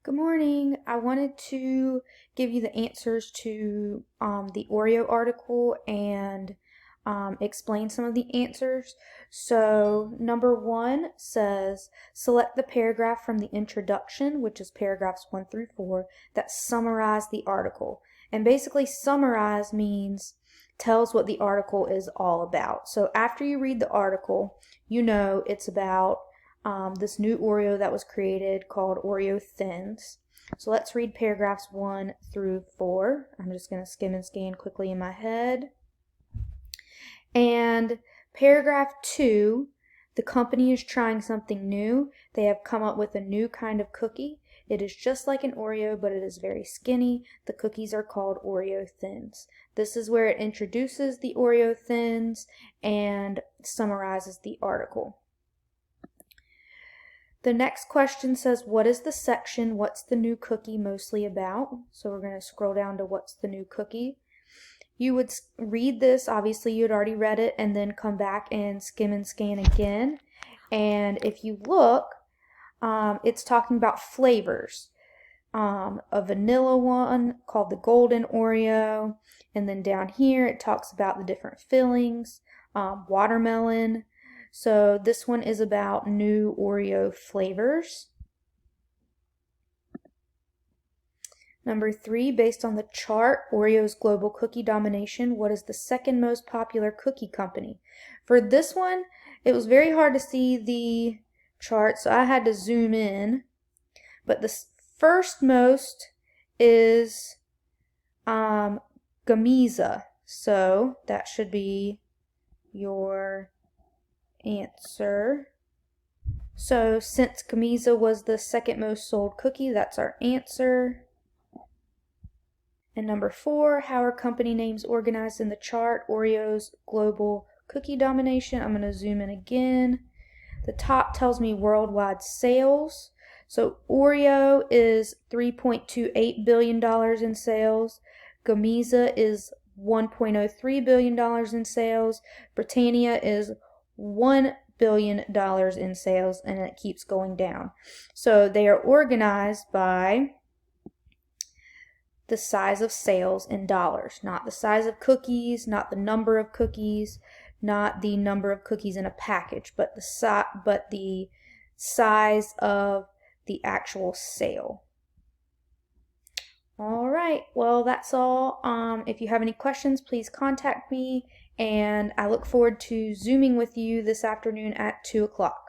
Good morning. I wanted to give you the answers to the Oreo article and explain some of the answers. So, number one says select the paragraph from the introduction, which is paragraphs 1 through 4, that summarize the article. And basically, summarize means tells what the article is all about. So, after you read the article, you know it's about this new Oreo that was created called Oreo Thins. So let's read paragraphs 1 through 4. I'm just going to skim and scan quickly in my head. And paragraph 2, the company is trying something new. They have come up with a new kind of cookie. It is just like an Oreo, but it is very skinny. The cookies are called Oreo Thins. This is where it introduces the Oreo Thins and summarizes the article. The next question says, what is the section, what's the new cookie mostly about? So we're going to scroll down to what's the new cookie. You would read this, obviously you'd already read it, and then come back and skim and scan again. And if you look, it's talking about flavors. A vanilla one called the Golden Oreo. And then down here it talks about the different fillings, watermelon. So this one is about new Oreo flavors. Number 3, based on the chart, Oreo's global cookie domination, what is the second most popular cookie company? For this one, it was very hard to see the chart, so I had to zoom in. But the first most is Gamesa. So that should be your answer. So since Gamesa was the second most sold cookie, that's our answer. And number 4, how are company names organized in the chart? Oreo's global cookie domination. I'm going to zoom in again. The top tells me worldwide sales. So Oreo is $3.28 billion in sales. Gamesa is $1.03 billion in sales. Britannia is $1 billion in sales, and it keeps going down. So they are organized by the size of sales in dollars, not the size of cookies, not the number of cookies, not the number of cookies in a package, but the size of the actual sale. All right, well, that's all. If you have any questions, please contact me, and I look forward to Zooming with you this afternoon at 2 o'clock.